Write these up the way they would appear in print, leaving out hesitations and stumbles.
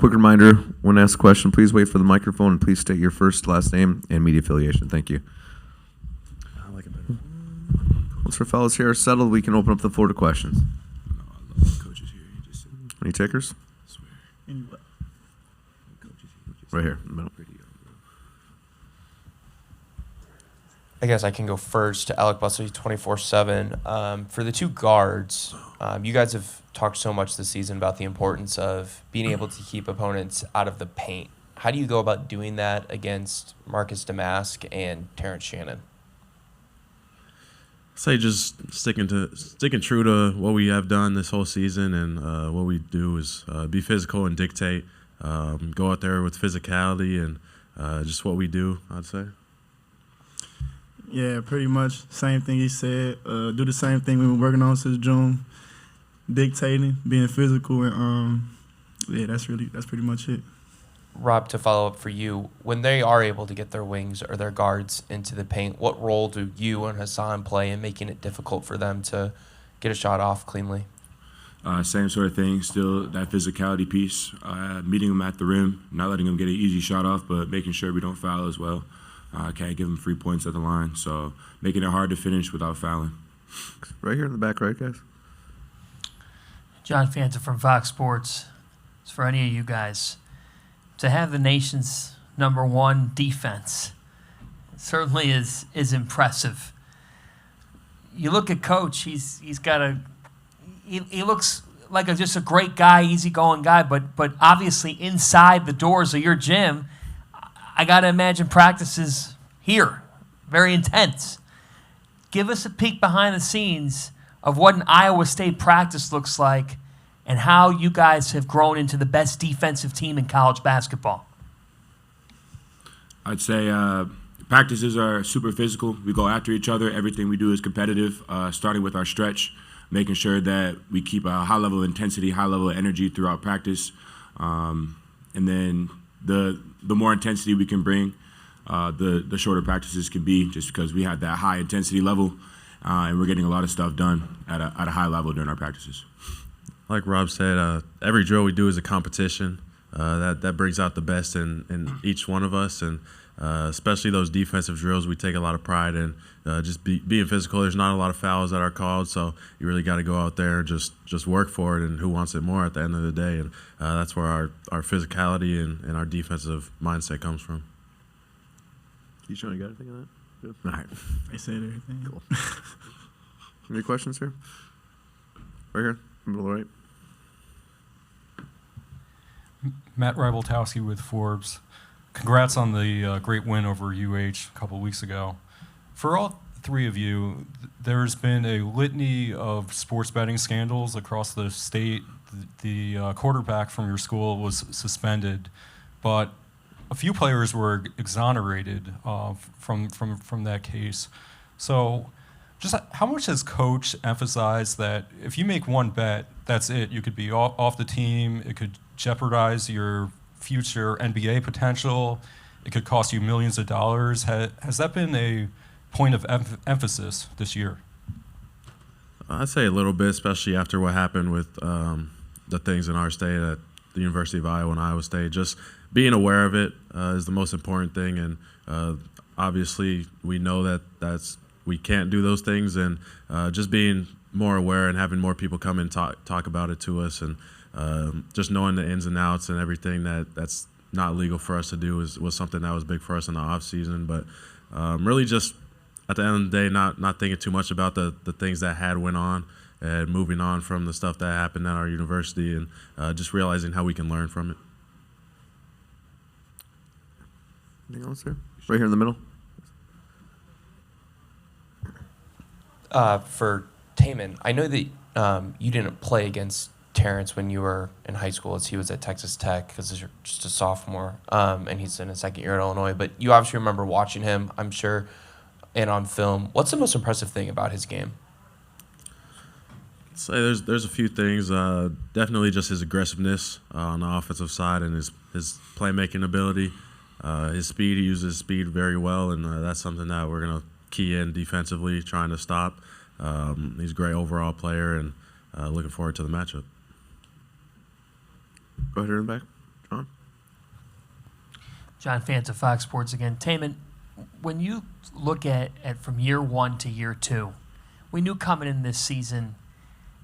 Quick reminder, when asked a question, please wait for the microphone and please state your first, last name, and media affiliation. Thank you. I like it better. Once our fellows here are settled, we can open up the floor to questions. No, I love the coaches here. He just said, Any takers? I swear. Anyway. Coaches, he just Right here, in the middle. pretty young, bro. I guess I can go first. Alec Bussey, 24/7. For the two guards, you guys have talked so much this season about the importance of being able to keep opponents out of the paint. How do you go about doing that against Marcus Damask and Terrence Shannon? Say just sticking true to what we have done this whole season, and what we do is be physical and dictate. Go out there with physicality and just what we do, I'd say. Yeah, pretty much same thing he said. Do the same thing we've been working on since June. Dictating, being physical, and yeah, that's pretty much it. Rob, to follow up for you, when they are able to get their wings or their guards into the paint, what role do you and Hassan play in making it difficult for them to get a shot off cleanly? Same sort of thing, still that physicality piece, meeting them at the rim, not letting them get an easy shot off, but making sure we don't foul as well. Can't give them free points at the line, so making it hard to finish without fouling. Right here in the back right, guys. John Fanta from Fox Sports. It's for any of you guys. To have the nation's #1 defense certainly is impressive. You look at Coach, he looks like just a great guy, easygoing guy, but obviously inside the doors of your gym, I got to imagine practices here, very intense. Give us a peek behind the scenes of what an Iowa State practice looks like and how you guys have grown into the best defensive team in college basketball. I'd say practices are super physical. We go after each other. Everything we do is competitive, starting with our stretch, making sure that we keep a high level of intensity, high level of energy throughout practice. And then the more intensity we can bring, the shorter practices can be, just because we have that high intensity level, and we're getting a lot of stuff done at a high level during our practices. Like Rob said, every drill we do is a competition. That brings out the best in each one of us, and especially those defensive drills, we take a lot of pride in just being physical. There's not a lot of fouls that are called, so you really got to go out there and just work for it, and who wants it more at the end of the day. And that's where our physicality and our defensive mindset comes from. Keyshawn, you got anything on that? Good. All right. They said everything. Cool. Any questions here? Right here, middle right. Matt Rybaltowski with Forbes. Congrats on the great win over UH a couple of weeks ago. For all three of you, there's been a litany of sports betting scandals across the state. The quarterback from your school was suspended, but a few players were exonerated from that case. So just how much has Coach emphasized that if you make one bet, that's it? You could be off the team. It could jeopardize your future NBA potential. It could cost you millions of dollars. Has that been a point of emphasis this year? I'd say a little bit, especially after what happened with the things in our state at the University of Iowa and Iowa State. Just being aware of it is the most important thing, and obviously we know that we can't do those things, and just being more aware and having more people come and talk about it to us, and just knowing the ins and outs and everything that's not legal for us to do was something that was big for us in the off season. But really just at the end of the day, not thinking too much about the things that had went on, and moving on from the stuff that happened at our university, and just realizing how we can learn from it. Anything else there? Right here in the middle. For Taman, I know that you didn't play against Terrence when you were in high school, as he was at Texas Tech, because you're just a sophomore, and he's in his second year at Illinois. But you obviously remember watching him, I'm sure, and on film. What's the most impressive thing about his game? I'd say there's a few things. Definitely just his aggressiveness on the offensive side, and his playmaking ability. His speed, he uses speed very well, and that's something that we're going to key in defensively, trying to stop. He's a great overall player, and looking forward to the matchup. Go ahead in the back, John. John Fanta, Fox Sports again. Taman, when you look at from year one to year two, we knew coming in this season,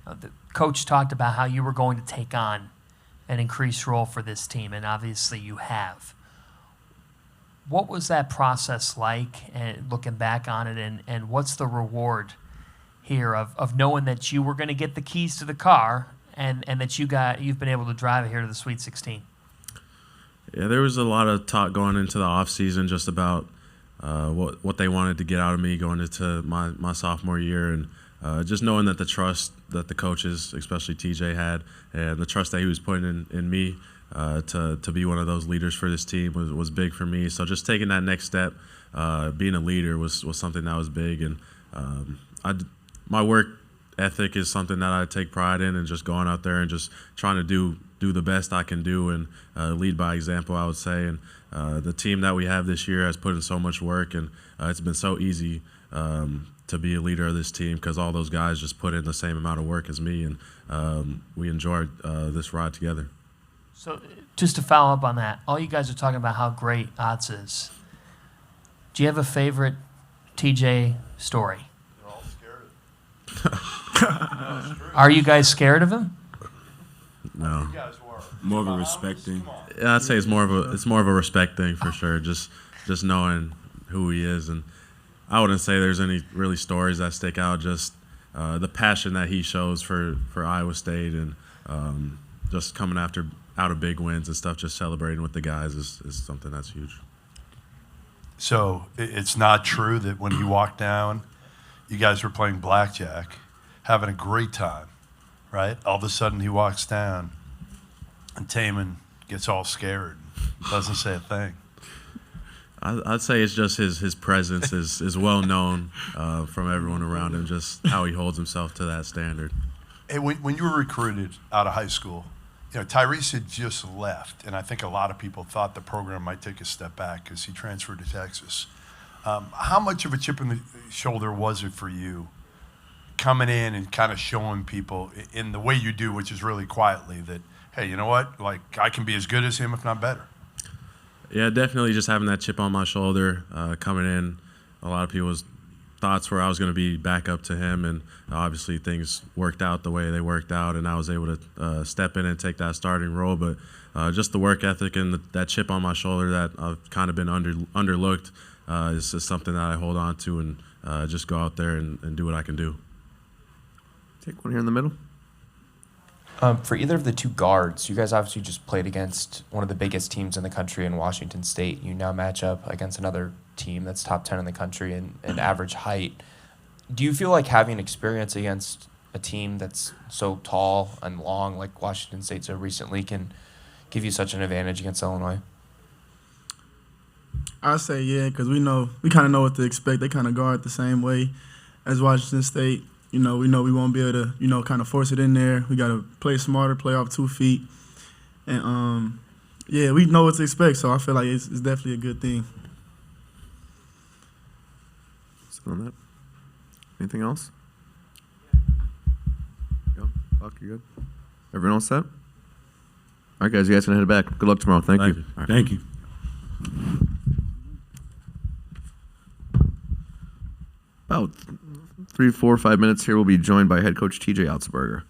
the coach talked about how you were going to take on an increased role for this team, and obviously you have. What was that process like, and looking back on it, and what's the reward here of knowing that you were going to get the keys to the car and that you've been able to drive it here to the Sweet 16? Yeah, there was a lot of talk going into the off season just about what they wanted to get out of me going into my sophomore year, and just knowing that the trust that the coaches, especially TJ, had, and the trust that he was putting in me to be one of those leaders for this team was big for me. So just taking that next step, being a leader was something that was big, and my work ethic is something that I take pride in, and just going out there and just trying to do the best I can do and lead by example, I would say. And the team that we have this year has put in so much work, and it's been so easy to be a leader of this team because all those guys just put in the same amount of work as me, and we enjoyed this ride together. So just to follow up on that, all you guys are talking about how great Otz is. Do you have a favorite TJ story? They're all scared of him. Are you guys scared of him? No. You guys were. More of a respect thing. Yeah, I'd say it's more of a respect thing for sure. Just knowing who he is, and I wouldn't say there's any really stories that stick out. Just the passion that he shows for Iowa State, and just coming out of big wins and stuff. Just celebrating with the guys is something that's huge. So it's not true that when you walked down, you guys were playing blackjack, having a great time, right? All of a sudden he walks down, and Taman gets all scared, doesn't say a thing. I'd say it's just his presence is well known from everyone around him, just how he holds himself to that standard. Hey, when you were recruited out of high school, Tyrese had just left, and I think a lot of people thought the program might take a step back because he transferred to Texas. How much of a chip in the shoulder was it for you coming in and kind of showing people in the way you do, which is really quietly, that, hey, you know what, like I can be as good as him, if not better? Yeah, definitely just having that chip on my shoulder coming in. A lot of people's thoughts were I was going to be back up to him, and obviously things worked out the way they worked out, and I was able to step in and take that starting role. But just the work ethic and that chip on my shoulder that I've kind of been underlooked is just something that I hold on to, and just go out there and do what I can do. Take one here in the middle. For either of the two guards, you guys obviously just played against one of the biggest teams in the country in Washington State. You now match up against another team that's top 10 in the country in average height. Do you feel like having experience against a team that's so tall and long, like Washington State so recently, can give you such an advantage against Illinois? I say yeah, because we kind of know what to expect. They kind of guard the same way as Washington State. We know we won't be able to, kind of force it in there. We got to play smarter, play off 2 feet. And, yeah, we know what to expect, so I feel like it's definitely a good thing. So on that. Anything else? Go. Buck, you good? Everyone all set? All right, guys, you guys can head back. Good luck tomorrow. Thank you. All right. Thank you. About 3, 4, 5 minutes here, we'll be joined by head coach TJ Otzelberger.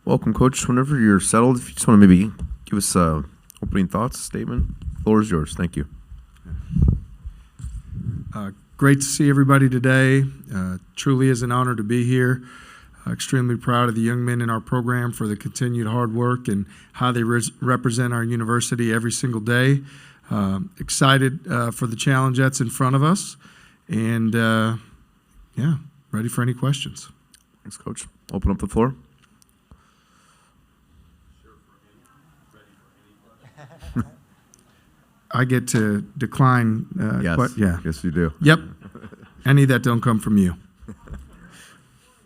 Welcome, Coach. Whenever you're settled, if you just want to maybe give us opening thoughts, statement, the floor is yours. Thank you. Great to see everybody today. Truly is an honor to be here. Extremely proud of the young men in our program for the continued hard work and how they represent our university every single day. Excited for the challenge that's in front of us. And, yeah, ready for any questions. Thanks, Coach. Open up the floor. I get to decline. Yes. Yeah. Yes, you do. Yep. Any that don't come from you.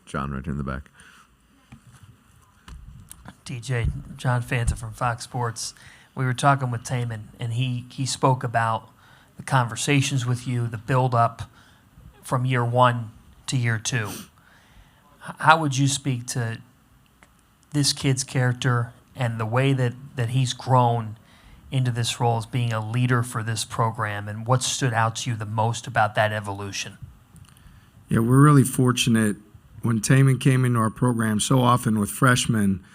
John, right here in the back. DJ, John Fanta from Fox Sports. We were talking with Taman, and he spoke about the conversations with you, the build-up from year one to year two. How would you speak to this kid's character and the way that he's grown into this role as being a leader for this program, and what stood out to you the most about that evolution? Yeah, we're really fortunate. When Taman came into our program, so often with freshmen,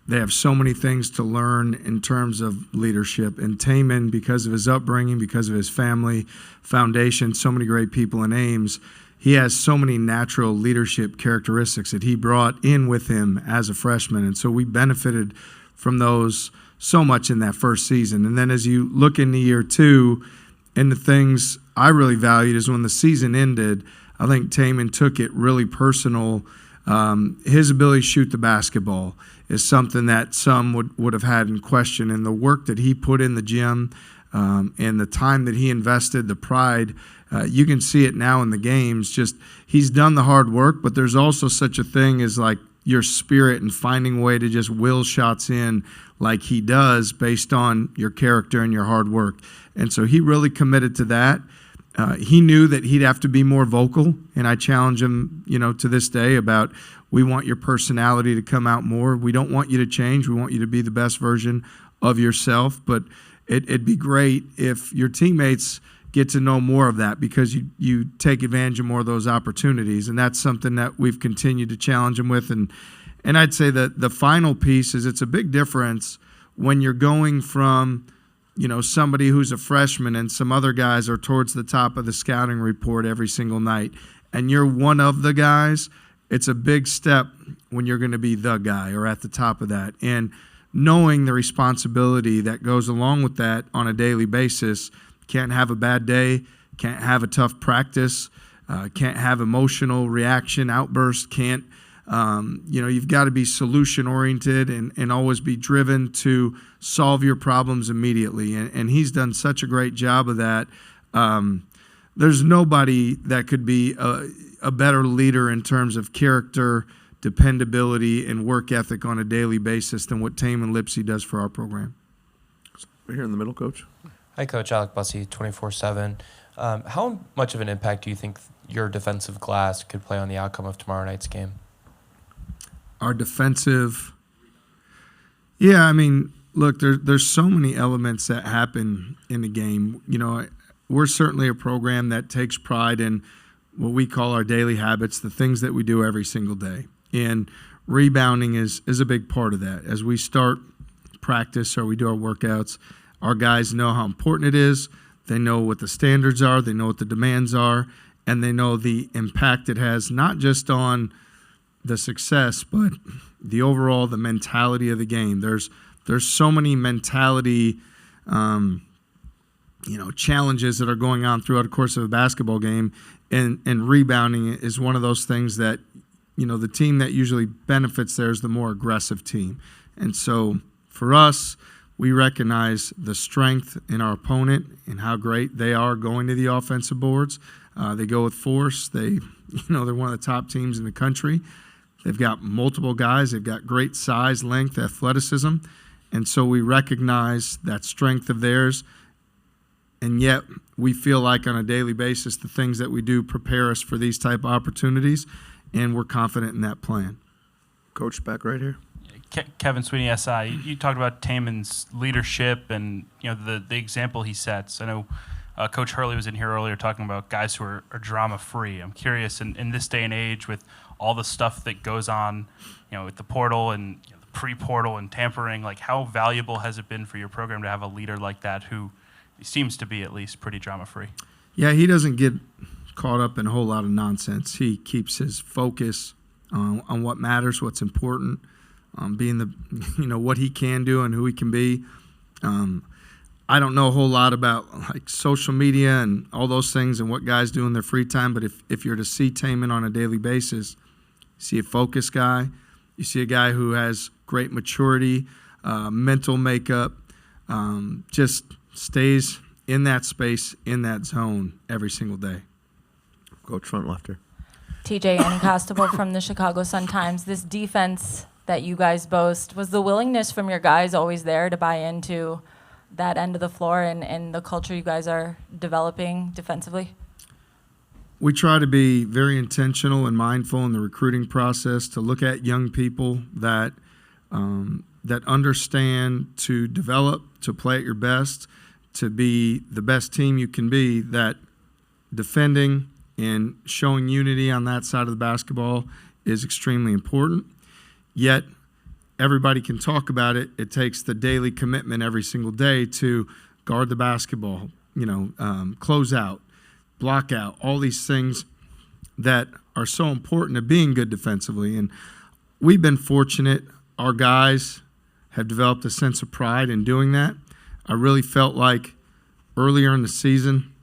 they have so many things to learn in terms of leadership. And Taman, because of his upbringing, because of his family foundation, so many great people in Ames, he has so many natural leadership characteristics that he brought in with him as a freshman. And so we benefited from those so much in that first season. And then as you look into year two, and the things I really valued is when the season ended, I think Taman took it really personal. His ability to shoot the basketball is something that some would have had in question. And the work that he put in the gym and the time that he invested, the pride, you can see it now in the games. Just he's done the hard work, but there's also such a thing as like your spirit and finding a way to just will shots in like he does based on your character and your hard work. And so he really committed to that. He knew that he'd have to be more vocal, and I challenge him, to this day about we want your personality to come out more. We don't want you to change. We want you to be the best version of yourself. But it'd be great if your teammates get to know more of that because you take advantage of more of those opportunities, and that's something that we've continued to challenge him with. And I'd say that the final piece is it's a big difference when you're going from somebody who's a freshman and some other guys are towards the top of the scouting report every single night, and you're one of the guys. It's a big step when you're going to be the guy or at the top of that. And knowing the responsibility that goes along with that on a daily basis, can't have a bad day, can't have a tough practice, can't have emotional reaction, outburst, can't, you've got to be solution oriented and always be driven to solve your problems immediately. And he's done such a great job of that. There's nobody that could be a better leader in terms of character, dependability, and work ethic on a daily basis than what Taman Lipsey does for our program. Right here in the middle, Coach. Hi, Coach. Alec Bussey, 24/7. How much of an impact do you think your defensive glass could play on the outcome of tomorrow night's game? Our defensive, yeah, I mean, look, there's so many elements that happen in the game. We're certainly a program that takes pride in what we call our daily habits, the things that we do every single day. And rebounding is a big part of that. As we start practice or we do our workouts, our guys know how important it is. They know what the standards are. They know what the demands are. And they know the impact it has, not just on the success, but the overall, the mentality of the game. There's so many mentality, challenges that are going on throughout the course of a basketball game, and rebounding is one of those things that, the team that usually benefits there is the more aggressive team. And so for us, we recognize the strength in our opponent and how great they are going to the offensive boards. They go with force. They're one of the top teams in the country. They've got multiple guys. They've got great size, length, athleticism. And so we recognize that strength of theirs. And yet we feel like on a daily basis, the things that we do prepare us for these type of opportunities, and we're confident in that plan. Coach, back right here. Kevin Sweeney, SI. You talked about Taman's leadership and the example he sets. I know Coach Hurley was in here earlier talking about guys who are drama-free. I'm curious, in this day and age with all the stuff that goes on, with the portal and the pre-portal and tampering. Like, how valuable has it been for your program to have a leader like that who seems to be at least pretty drama-free? Yeah, he doesn't get caught up in a whole lot of nonsense. He keeps his focus on what matters, what's important, being what he can do and who he can be. I don't know a whole lot about like social media and all those things and what guys do in their free time, but if you're to see Taman on a daily basis, you see a focused guy, you see a guy who has great maturity, mental makeup, just stays in that space, in that zone every single day. Coach front lefter. TJ Anacostable from the Chicago Sun-Times. This defense that you guys boast, was the willingness from your guys always there to buy into that end of the floor and the culture you guys are developing defensively? We try to be very intentional and mindful in the recruiting process to look at young people that understand to develop, to play at your best, to be the best team you can be, that defending and showing unity on that side of the basketball is extremely important. Yet, everybody can talk about it. It takes the daily commitment every single day to guard the basketball, close out, block out, all these things that are so important to being good defensively. And we've been fortunate. Our guys have developed a sense of pride in doing that. I really felt like earlier in the season,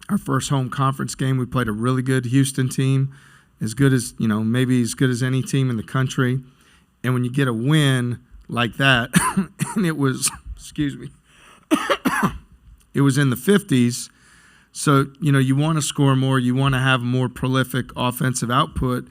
our first home conference game, we played a really good Houston team, as good as, maybe as good as any team in the country. And when you get a win like that, and it was, it was in the 50s, so, you want to score more, you want to have more prolific offensive output.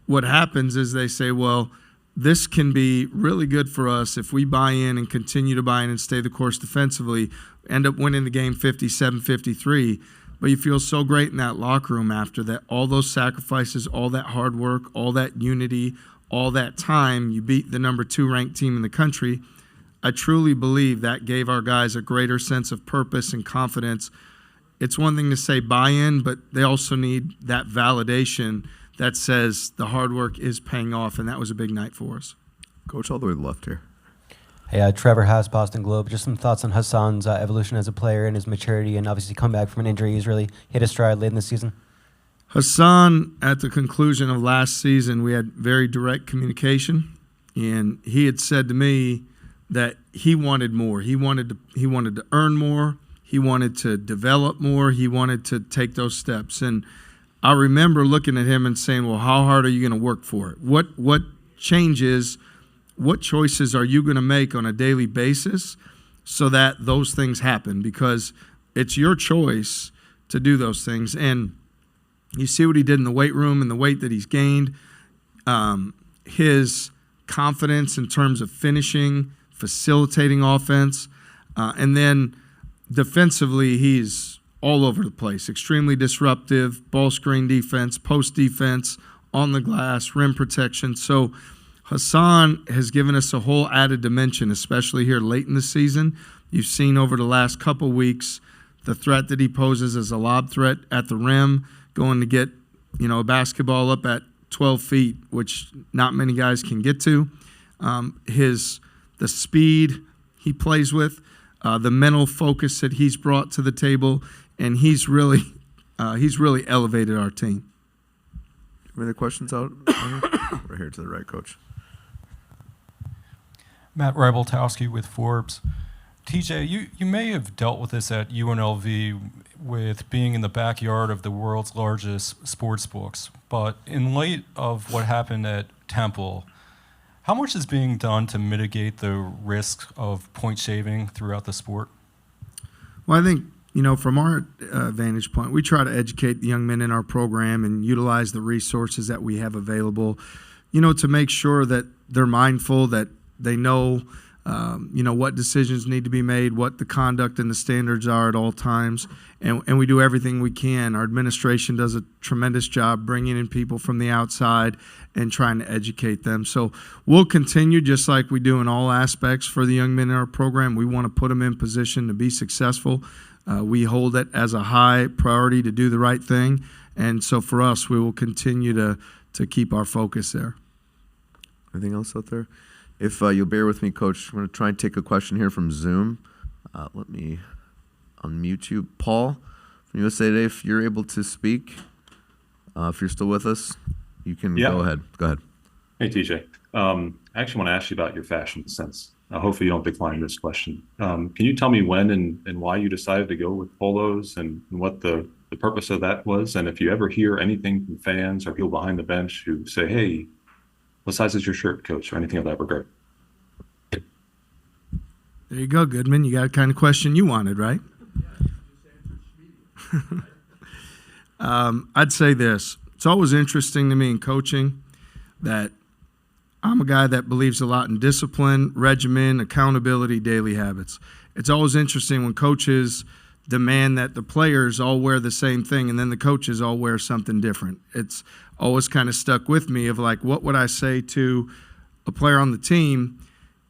What happens is they say, well, this can be really good for us if we buy in and continue to buy in and stay the course defensively, end up winning the game 57-53. But you feel so great in that locker room after that, all those sacrifices, all that hard work, all that unity, all that time, you beat the number 2 ranked team in the country. I truly believe that gave our guys a greater sense of purpose and confidence. It's one thing to say buy-in, but they also need that validation that says the hard work is paying off, and that was a big night for us. Coach, all the way to the left here. Hey, Trevor Haas, Boston Globe. Just some thoughts on Hassan's evolution as a player and his maturity, and obviously come back from an injury. He's really hit a stride late in the season. Hassan, at the conclusion of last season, we had very direct communication, and he had said to me that he wanted more. He wanted to earn more. He wanted to develop more. He wanted to take those steps. And I remember looking at him and saying, well, how hard are you going to work for it? What changes, what choices are you going to make on a daily basis so that those things happen? Because it's your choice to do those things. And you see what he did in the weight room and the weight that he's gained, his confidence in terms of finishing, facilitating offense, and then defensively, he's all over the place, extremely disruptive, ball screen defense, post defense, on the glass, rim protection. So Hassan has given us a whole added dimension, especially here late in the season. You've seen over the last couple weeks the threat that he poses as a lob threat at the rim, going to get, a basketball up at 12 feet, which not many guys can get to. The speed he plays with, the mental focus that he's brought to the table, and he's really elevated our team. Any other questions out? Right here to the right, Coach. Matt Rybaltowski with Forbes. TJ, you may have dealt with this at UNLV with being in the backyard of the world's largest sports books, but in light of what happened at Temple, how much is being done to mitigate the risk of point shaving throughout the sport? Well, I think, from our vantage point, we try to educate the young men in our program and utilize the resources that we have available, to make sure that they're mindful, that they know, what decisions need to be made, what the conduct and the standards are at all times, and we do everything we can. Our administration does a tremendous job bringing in people from the outside and trying to educate them. So we'll continue just like we do in all aspects for the young men in our program. We want to put them in position to be successful. We hold it as a high priority to do the right thing, and so for us, we will continue to keep our focus there. Anything else out there? If you'll bear with me, Coach, I'm going to try and take a question here from Zoom. Let me unmute you. Paul from USA Today, if you're able to speak, if you're still with us, you can go ahead. Go ahead. Hey, TJ. I actually want to ask you about your fashion sense. Hopefully you don't decline this question. Can you tell me when and why you decided to go with polos and what the purpose of that was? And if you ever hear anything from fans or people behind the bench who say, hey, what size is your shirt, Coach, or anything of that regard? There you go, Goodman. You got the kind of question you wanted, right? I'd say this. It's always interesting to me in coaching that I'm a guy that believes a lot in discipline, regimen, accountability, daily habits. It's always interesting when coaches demand that the players all wear the same thing and then the coaches all wear something different. It's always kind of stuck with me of like, what would I say to a player on the team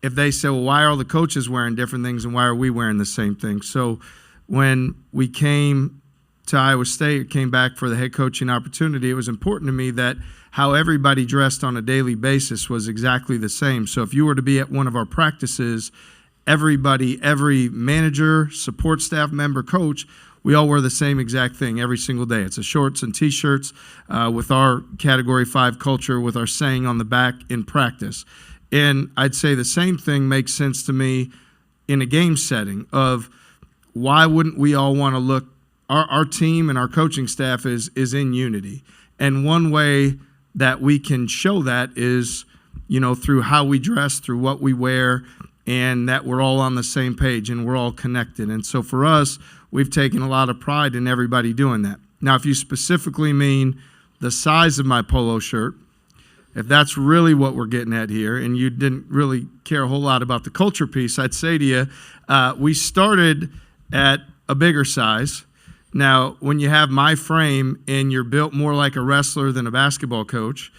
if they say, well, why are all the coaches wearing different things and why are we wearing the same thing? So when we came to Iowa State, came back for the head coaching opportunity, it was important to me that how everybody dressed on a daily basis was exactly the same. So if you were to be at one of our practices, everybody, every manager, support staff member, coach, we all wear the same exact thing every single day. It's a shorts and T-shirts with our Category 5 culture, with our saying on the back in practice. And I'd say the same thing makes sense to me in a game setting of why wouldn't we all want to look, our team and our coaching staff is in unity. And one way that we can show that is, through how we dress, through what we wear, and that we're all on the same page and we're all connected. And so for us, we've taken a lot of pride in everybody doing that. Now, if you specifically mean the size of my polo shirt, if that's really what we're getting at here, and you didn't really care a whole lot about the culture piece, I'd say to you, we started at a bigger size. Now, when you have my frame and you're built more like a wrestler than a basketball coach,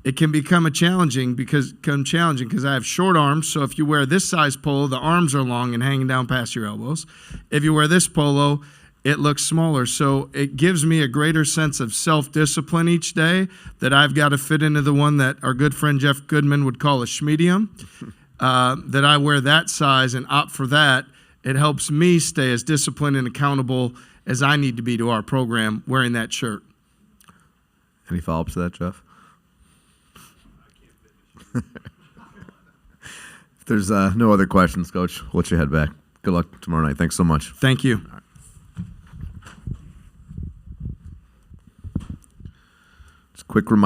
it can become challenging because I have short arms. So if you wear this size polo, the arms are long and hanging down past your elbows. If you wear this polo, it looks smaller. So it gives me a greater sense of self-discipline each day that I've got to fit into the one that our good friend Jeff Goodman would call a schmedium, that I wear that size and opt for that. It helps me stay as disciplined and accountable as I need to be to our program wearing that shirt. Any follow-up to that, Jeff? If there's no other questions, Coach, we'll let you head back. Good luck tomorrow night. Thanks so much. Thank you. Just a quick reminder.